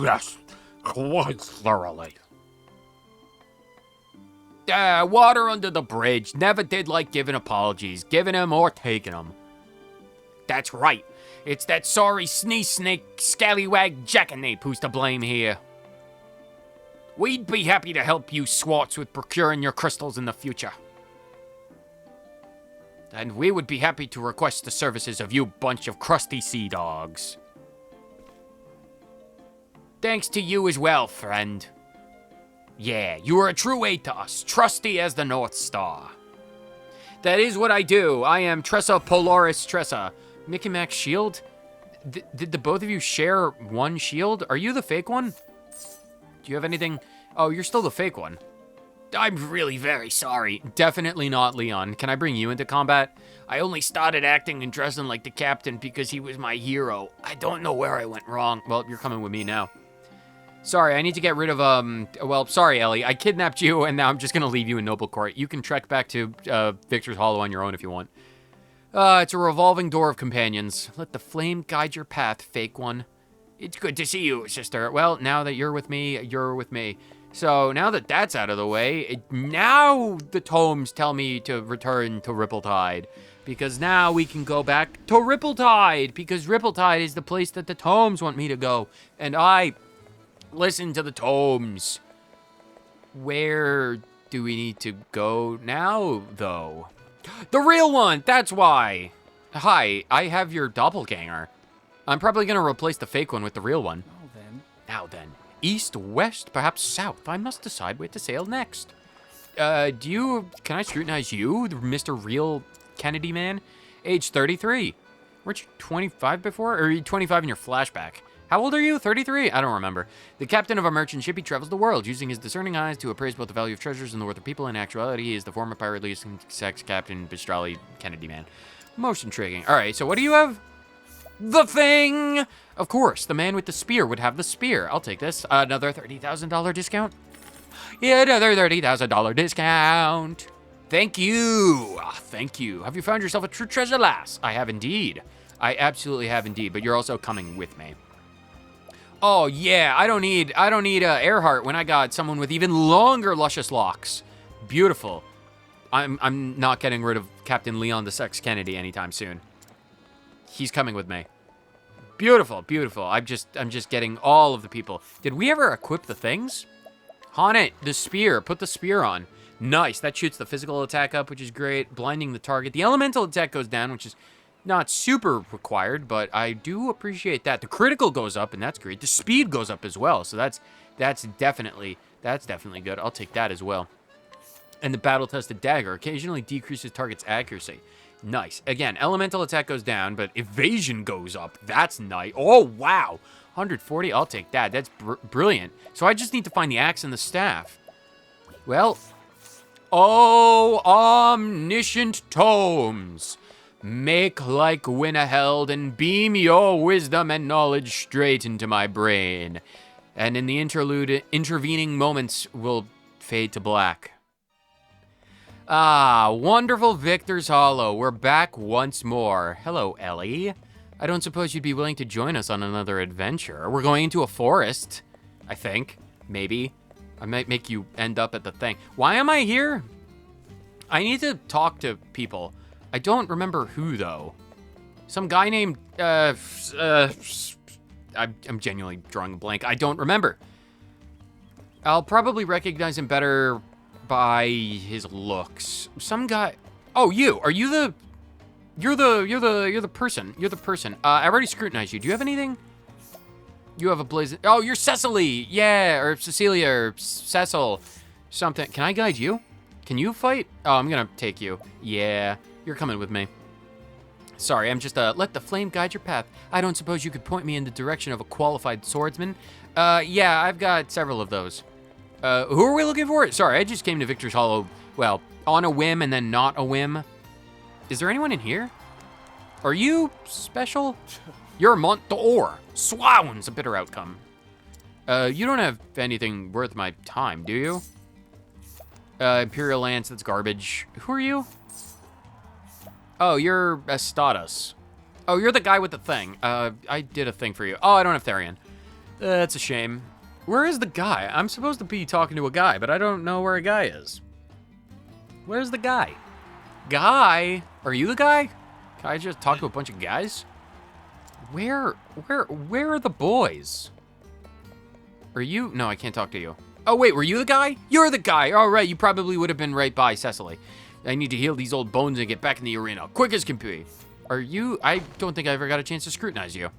Yes, quite thoroughly. Water under the bridge. Never did like giving apologies, giving them or taking them. That's right. It's that sorry sneeze snake scallywag jackanape who's to blame here. We'd be happy to help you swats with procuring your crystals in the future. And we would be happy to request the services of you bunch of crusty sea dogs. Thanks to you as well, friend. Yeah, you are a true aid to us, trusty as the North Star. That is what I do. I am Tressa Polaris Tressa. Mickey Mac's shield? Did the both of you share one shield? Are you the fake one? Do you have anything? Oh, you're still the fake one. I'm really very sorry. Definitely not Leon. Can I bring you into combat? I only started acting and dressing like the captain because he was my hero. I don't know where I went wrong. Well, you're coming with me now. Sorry, I need to get rid of, well, sorry, Ellie. I kidnapped you, and now I'm just gonna leave you in Noble Court. You can trek back to, Victor's Hollow on your own if you want. It's a revolving door of companions. Let the flame guide your path, fake one. It's good to see you, sister. Well, now that you're with me, you're with me. So, now that that's out of the way, now the tomes tell me to return to Rippletide. Because now we can go back to Rippletide, because Rippletide is the place that the tomes want me to go. And I listen to the tomes. Where do we need to go now, though? The real one! That's why! Hi, I have your doppelganger. I'm probably gonna replace the fake one with the real one. Now then. East, west, perhaps south. I must decide where to sail next. Can I scrutinize you, Mr. Real Kennedy man? Age 33. Weren't you 25 before? Or are you 25 in your flashback? How old are you? 33? I don't remember. The captain of a merchant ship, he travels the world, using his discerning eyes to appraise both the value of treasures and the worth of people. In actuality, he is the former pirate leasing sex captain, Bistrali Kennedy man. Most intriguing. Alright, so what do you have? The thing! Of course, the man with the spear would have the spear. I'll take this. Another $30,000 discount? Yeah, another $30,000 discount. Thank you. Thank you. Have you found yourself a true treasure, lass? I have indeed. I absolutely have indeed, but you're also coming with me. Oh, yeah, I don't need Earhart when I got someone with even longer luscious locks. Beautiful. I'm not getting rid of Captain Leon the Sex Kennedy anytime soon. He's coming with me. Beautiful, beautiful. I'm just getting all of the people. Did we ever equip the things? Haunted, the spear. Put the spear on. Nice. That shoots the physical attack up, which is great. Blinding the target. The elemental attack goes down, which is not super required, but I do appreciate that. The critical goes up, and that's great. The speed goes up as well, so that's definitely good. I'll take that as well. And the battle-tested dagger occasionally decreases target's accuracy. Nice. Again, elemental attack goes down, but evasion goes up. That's nice. Oh, wow. 140, I'll take that. That's brilliant. So I just need to find the axe and the staff. Well, oh, omniscient tomes, make like Winneheld and beam your wisdom and knowledge straight into my brain. And in the intervening moments will fade to black. Ah, wonderful Victor's Hollow. We're back once more. Hello, Ellie. I don't suppose you'd be willing to join us on another adventure. We're going into a forest, I think. Maybe. I might make you end up at the thing. Why am I here? I need to talk to people. I don't remember who, though. Some guy named, I'm genuinely drawing a blank. I don't remember. I'll probably recognize him better by his looks. Some guy. Oh, you. Are you the? You're the person. You're the person. I already scrutinized you. Do you have anything? You have a blazing. Oh, you're Cecily. Yeah, or Cecilia, or Cecil. Something. Can I guide you? Can you fight? Oh, I'm gonna take you. Yeah, you're coming with me. Sorry, I'm just let the flame guide your path. I don't suppose you could point me in the direction of a qualified swordsman. Yeah, I've got several of those. Who are we looking for? Sorry, I just came to Victor's Hollow, well, on a whim and then not a whim. Is there anyone in here? Are you special? You're Mont d'Or. Swoun's a bitter outcome. You don't have anything worth my time, do you? Imperial Lance, that's garbage. Who are you? Oh, you're Estatus. Oh, you're the guy with the thing. I did a thing for you. Oh, I don't have Therian. That's a shame. Where is the guy? I'm supposed to be talking to a guy, but I don't know where a guy is. Where's the guy? Guy? Are you the guy? Can I just talk to a bunch of guys? Where are the boys? Are you? No, I can't talk to you. Oh, wait, were you the guy? You're the guy. All right, you probably would have been right by Cecily. I need to heal these old bones and get back in the arena. Quick as can be. Are you? I don't think I ever got a chance to scrutinize you.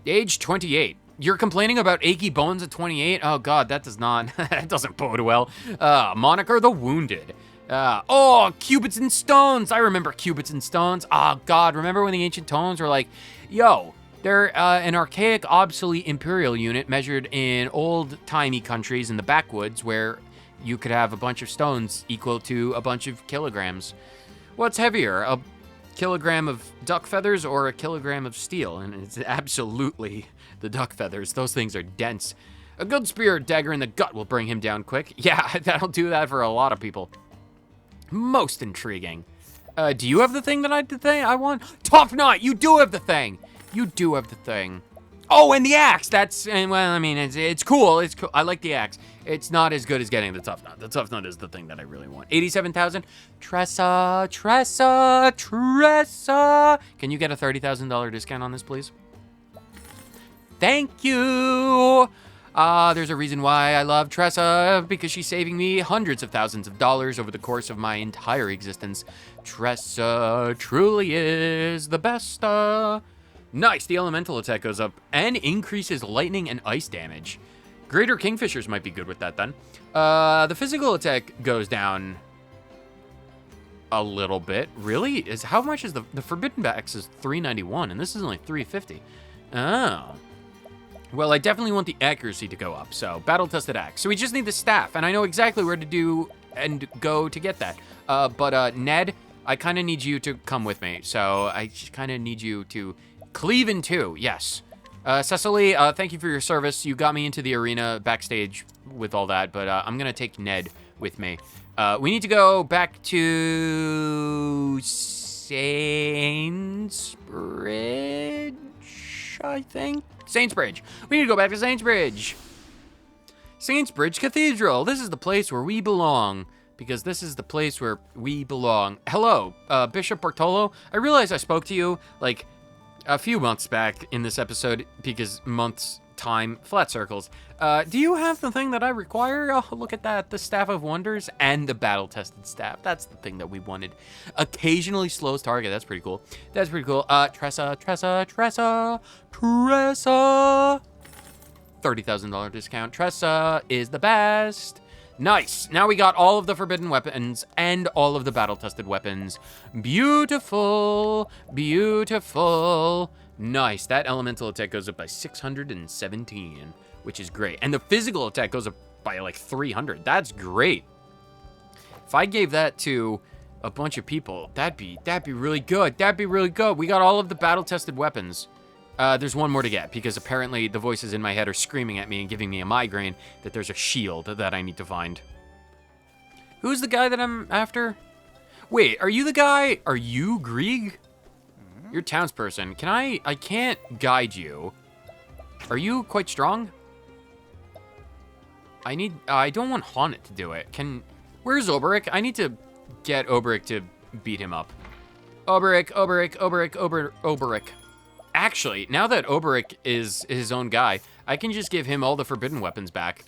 Age 28. You're complaining about achy bones at 28? Oh, God, that does not, that doesn't bode well. Moniker the Wounded. Oh, cubits and stones. I remember cubits and stones. Oh, God, remember when the ancient tomes were like, yo, they're an archaic, obsolete imperial unit measured in old-timey countries in the backwoods where you could have a bunch of stones equal to a bunch of kilograms. What's heavier, a kilogram of duck feathers or a kilogram of steel? And it's absolutely the duck feathers. Those things are dense. A good spear or dagger in the gut will bring him down quick. Yeah, that'll do that for a lot of people. Most intriguing. Do you have the thing that I want? Tough Knot, you do have the thing. You do have the thing. Oh, and the axe. That's, well, I mean, it's cool. It's cool. I like the axe. It's not as good as getting the Tough Knot. The Tough Knot is the thing that I really want. 87,000. Tressa. Can you get a $30,000 discount on this, please? Thank you. There's a reason why I love Tressa, because she's saving me hundreds of thousands of dollars over the course of my entire existence. Tressa truly is the best. Nice, the elemental attack goes up and increases lightning and ice damage. Greater Kingfishers might be good with that then. The physical attack goes down a little bit. Really? How much is the Forbidden Axe is 391 and this is only 350. Oh. Well, I definitely want the accuracy to go up, so battle-tested axe. So we just need the staff, and I know exactly where to do and go to get that. But Ned, I kind of need you to come with me. So I just kind of need you to cleave in two, yes. Cecily, thank you for your service. You got me into the arena backstage with all that, but I'm going to take Ned with me. We need to go back to Sainsbridge, I think. Saintsbridge. We need to go back to Saintsbridge. Saintsbridge Cathedral. This is the place where we belong. Because this is the place where we belong. Hello, Bishop Bartolo. I realize I spoke to you, like, a few months back in this episode, because months, time, flat circles. Do you have the thing that I require? Oh, look at that. The Staff of Wonders and the battle-tested staff. That's the thing that we wanted. Occasionally slows target. That's pretty cool. That's pretty cool. Tressa. $30,000 discount. Tressa is the best. Nice. Now we got all of the forbidden weapons and all of the battle-tested weapons. Beautiful. Beautiful. Nice. That elemental attack goes up by 617, which is great. And the physical attack goes up by like 300. That's great. If I gave that to a bunch of people, that'd be really good. That'd be really good. We got all of the battle-tested weapons. There's one more to get, because apparently the voices in my head are screaming at me and giving me a migraine that there's a shield that I need to find. Who's the guy that I'm after? Wait, are you the guy? Are you Grieg? You're townsperson. I can't guide you. Are you quite strong? I don't want Honnet to do it. Where's Oberic? I need to get Oberic to beat him up. Oberic. Actually, now that Oberic is his own guy, I can just give him all the forbidden weapons back.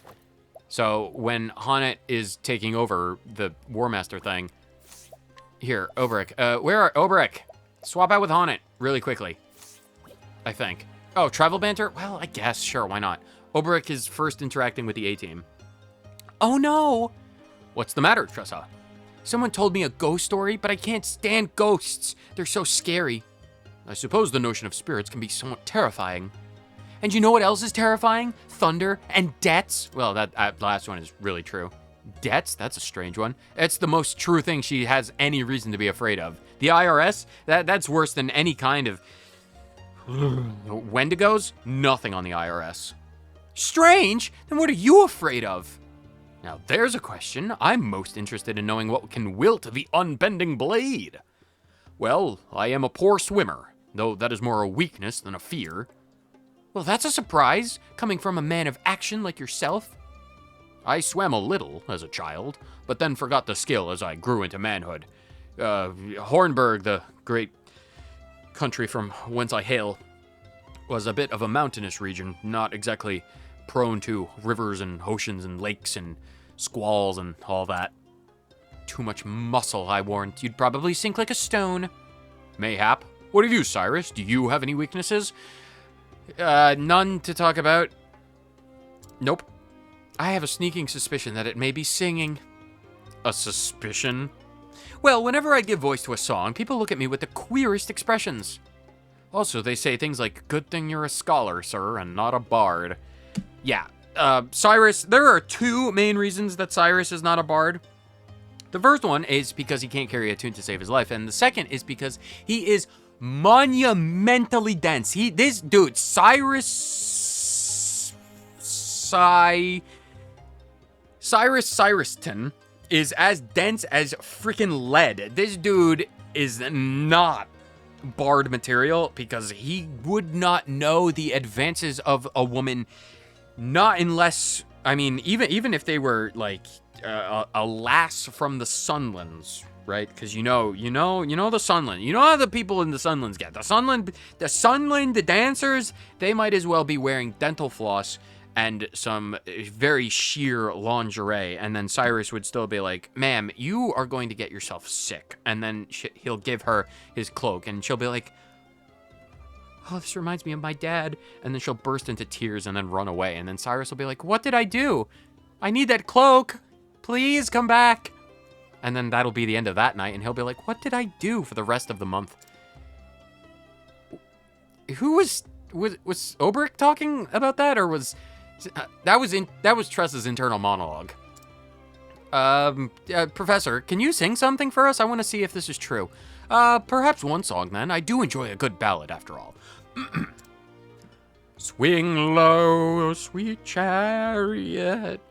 So when Honnet is taking over the War Master thing, here, Oberic. Where are Oberic? Swap out with Honnet really quickly, I think. Oh, travel banter? Well, I guess, sure, why not? Oberic is first interacting with the A-team. Oh no! What's the matter, Tressa? Someone told me a ghost story, but I can't stand ghosts. They're so scary. I suppose the notion of spirits can be somewhat terrifying. And you know what else is terrifying? Thunder and debts. Well, that last one is really true. Debts? That's a strange one. It's the most true thing she has any reason to be afraid of. The IRS? That's worse than any kind of... Wendigos? Nothing on the IRS. Strange? Then what are you afraid of? Now there's a question. I'm most interested in knowing what can wilt the unbending blade. Well, I am a poor swimmer, though that is more a weakness than a fear. Well, that's a surprise, coming from a man of action like yourself. I swam a little as a child, but then forgot the skill as I grew into manhood. Hornburg, the great country from whence I hail, was a bit of a mountainous region, not exactly prone to rivers and oceans and lakes and squalls and all that. Too much muscle, I warrant. You'd probably sink like a stone. Mayhap. What of you, Cyrus? Do you have any weaknesses? None to talk about. Nope. I have a sneaking suspicion that it may be singing. A suspicion? Well, whenever I give voice to a song, people look at me with the queerest expressions. Also, they say things like, good thing you're a scholar, sir, and not a bard. Yeah, Cyrus, there are two main reasons that Cyrus is not a bard. The first one is because he can't carry a tune to save his life, and the second is because he is monumentally dense. This dude, Cyriston is as dense as freaking lead. This dude is not bard material because he would not know the advances of a woman, not unless, I mean, even if they were like a lass from the Sunlands, right? Because you know the Sunland. You know how the people in the Sunlands get. The Sunland, the dancers, they might as well be wearing dental floss and some very sheer lingerie, and then Cyrus would still be like, ma'am, you are going to get yourself sick. And then he'll give her his cloak, and she'll be like, oh, this reminds me of my dad. And then she'll burst into tears and then run away. And then Cyrus will be like, what did I do? I need that cloak. Please come back. And then that'll be the end of that night, and he'll be like, what did I do for the rest of the month? Who was Oberic talking about that, or was... That was Tressa's internal monologue. Professor, can you sing something for us? I want to see if this is true. Perhaps one song then. I do enjoy a good ballad after all. Swing low, sweet chariot.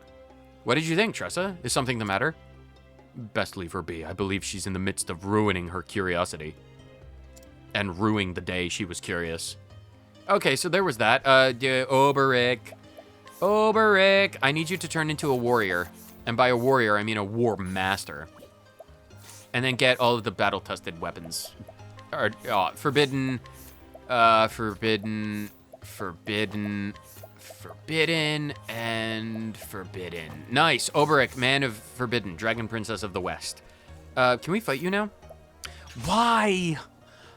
What did you think, Tressa? Is something the matter? Best leave her be. I believe she's in the midst of ruining her curiosity. And ruining the day she was curious. Okay, so there was that. Oberic, I need you to turn into a warrior. And by a warrior, I mean a war master. And then get all of the battle-tested weapons. Forbidden, and forbidden. Nice, Oberic, man of forbidden, dragon princess of the west. Can we fight you now? Why?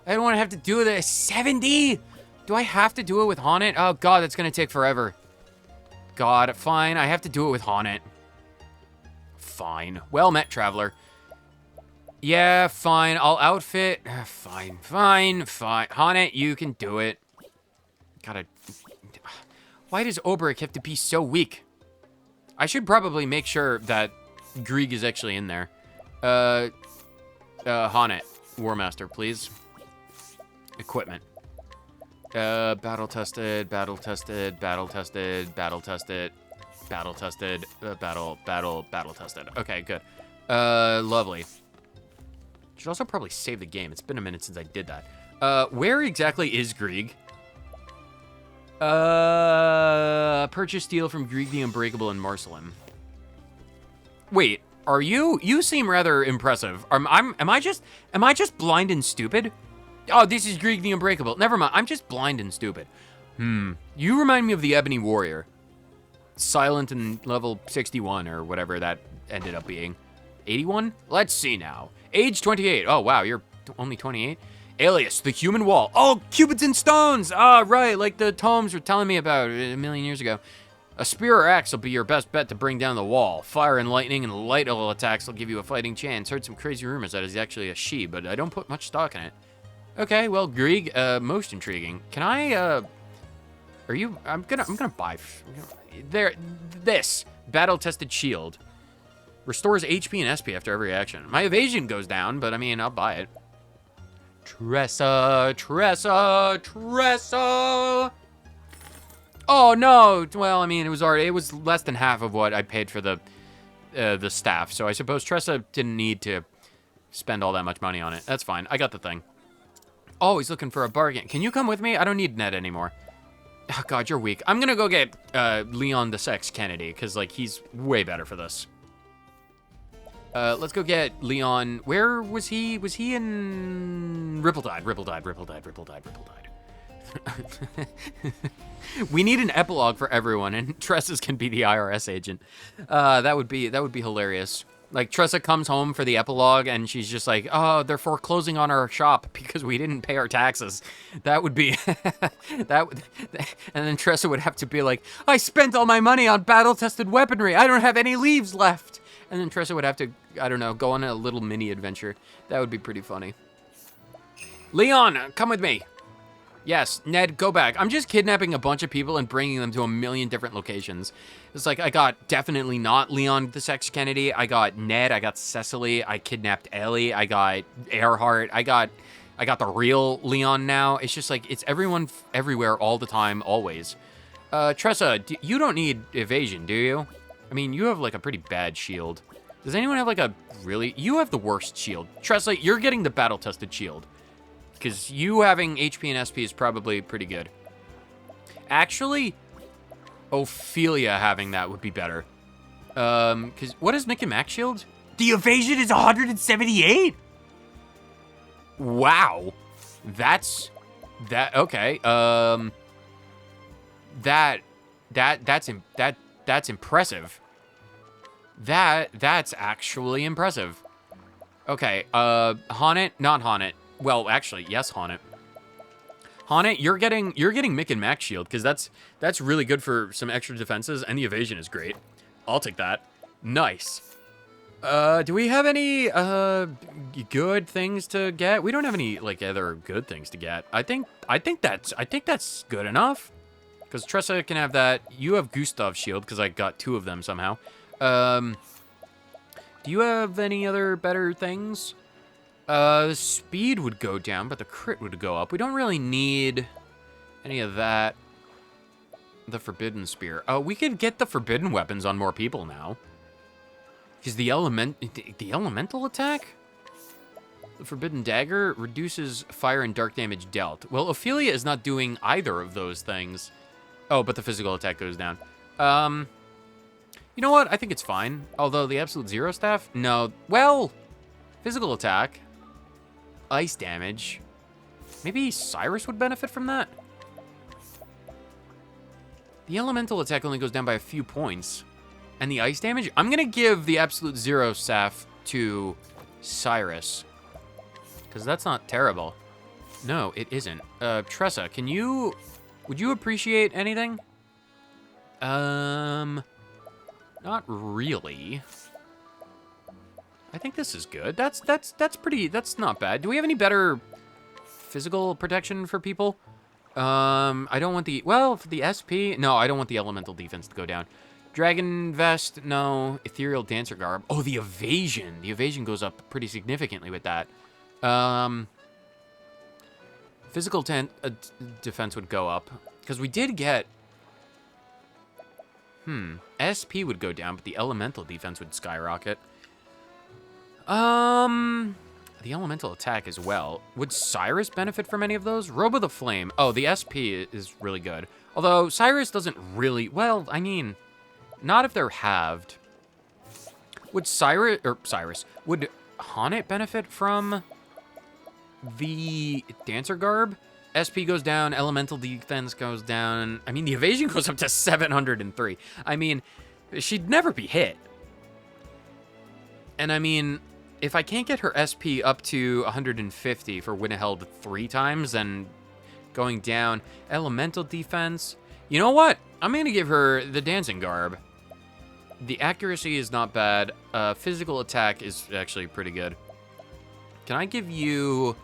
I don't want to have to do this. 70? Do I have to do it with Honnet? Oh god, that's gonna take forever. God, fine, I have to do it with Honnet. Fine. Well met, traveler. Yeah, fine. I'll outfit. Fine. Haunit, you can do it. Gotta... Why does Oberek have to be so weak? I should probably make sure that Grieg is actually in there. Haunit, Warmaster, please. Equipment. Battle tested. Okay, good. Lovely. Should also probably save the game. It's been a minute since I did that. Where exactly is Grieg? Purchase steel from Grieg the Unbreakable in Marcelim. Wait, are you? You seem rather impressive. Am I just blind and stupid? Oh, this is Grieg the Unbreakable. Never mind. I'm just blind and stupid. You remind me of the Ebony Warrior. Silent and level 61 or whatever that ended up being. 81? Let's see now. Age 28. Oh, wow, you're only 28? Alias, the Human Wall. Oh, Cupids and Stones! Ah, right, like the tomes were telling me about a million years ago. A spear or axe will be your best bet to bring down the wall. Fire and lightning and light attacks will give you a fighting chance. Heard some crazy rumors that it's actually a she, but I don't put much stock in it. Okay, well, Grieg, most intriguing. Can I, are you, I'm gonna buy, this, battle-tested shield. Restores HP and SP after every action. My evasion goes down, but I mean, I'll buy it. Tressa. Oh no, well, I mean, it was less than half of what I paid for the staff, so I suppose Tressa didn't need to spend all that much money on it. That's fine, I got the thing. Oh, he's looking for a bargain. Can you come with me? I don't need Ned anymore. Oh god, you're weak. I'm gonna go get Leon the Sex Kennedy, because, like, he's way better for this. Let's go get Leon. Where was he? Was he in Rippletide? We need an epilogue for everyone, and Tressa's can be the IRS agent. That would be hilarious. Like, Tressa comes home for the epilogue, and she's just like, oh, they're foreclosing on our shop because we didn't pay our taxes. That would be... and then Tressa would have to be like, I spent all my money on battle-tested weaponry. I don't have any leaves left. And then Tressa would have to, I don't know, go on a little mini-adventure. That would be pretty funny. Leon, come with me. Yes, Ned, go back. I'm just kidnapping a bunch of people and bringing them to a million different locations. It's like, I got definitely not Leon the Sex Kennedy. I got Ned, I got Cecily, I kidnapped Ellie, I got Earhart, I got the real Leon now. It's just like, it's everyone everywhere all the time, always. Tressa, you don't need evasion, do you? I mean, you have like a pretty bad shield. Does anyone have like a really... You have the worst shield. Tressa, you're getting the battle-tested shield. Because you having HP and SP is probably pretty good. Actually, Ophelia having that would be better. Because what is Mick and Max shield? The evasion is 178? Wow. That's okay. That's impressive. That's actually impressive. Okay, Haunit, not Haunit. Well, actually, yes, Haunit. Haunit, you're getting Mick and Max shield, because that's really good for some extra defenses, and the evasion is great. I'll take that. Nice. Do we have any good things to get? We don't have any like other good things to get. I think that's good enough. Because Tressa can have that. You have Gustav's shield, because I got 2 of them somehow. Do you have any other better things? The speed would go down, but the crit would go up. We don't really need any of that. The Forbidden Spear. Oh, we could get the Forbidden Weapons on more people now. Because the Elemental attack? The Forbidden Dagger reduces fire and dark damage dealt. Well, Ophelia is not doing either of those things. Oh, but the physical attack goes down. You know what? I think it's fine. Although the Absolute Zero Staff? No. Well, physical attack. Ice damage. Maybe Cyrus would benefit from that? The Elemental attack only goes down by a few points. And the ice damage? I'm going to give the Absolute Zero Staff to Cyrus. Because that's not terrible. No, it isn't. Tressa, would you appreciate anything? Not really. I think this is good. That's not bad. Do we have any better physical protection for people? I don't want the, well, for the SP, no, I don't want the elemental defense to go down. Dragon vest, no. Ethereal dancer garb. Oh, the evasion. The evasion goes up pretty significantly with that. Physical defense would go up because we did get. SP would go down, but the elemental defense would skyrocket. The elemental attack as well. Would Cyrus benefit from any of those? Robe of the Flame. Oh, the SP is really good. Although Cyrus doesn't really, well, I mean, not if they're halved. Would Cyrus, would Haunted benefit from the Dancer Garb? SP goes down, elemental defense goes down. I mean, the evasion goes up to 703. I mean, she'd never be hit. And I mean, if I can't get her SP up to 150 for Winneheld 3 times, then going down, elemental defense. You know what? I'm going to give her the Dancing Garb. The accuracy is not bad. Physical attack is actually pretty good. Can I give you...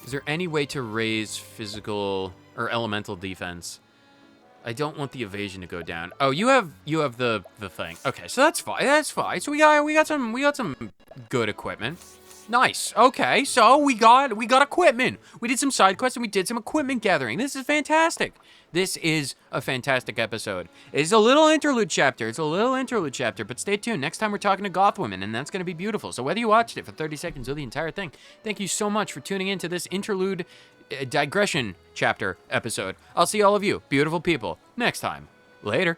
Is there any way to raise physical or elemental defense? I don't want the evasion to go down. Oh, you have the thing. Okay, so that's fine. That's fine. So we got some good equipment. Nice. Okay, so we got equipment. We did some side quests and we did some equipment gathering. This is fantastic. This is a fantastic episode. It's a little interlude chapter. But stay tuned. Next time we're talking to goth women, and that's going to be beautiful. So whether you watched it for 30 seconds or the entire thing, thank you so much for tuning into this interlude digression chapter episode. I'll see all of you, beautiful people, next time. Later.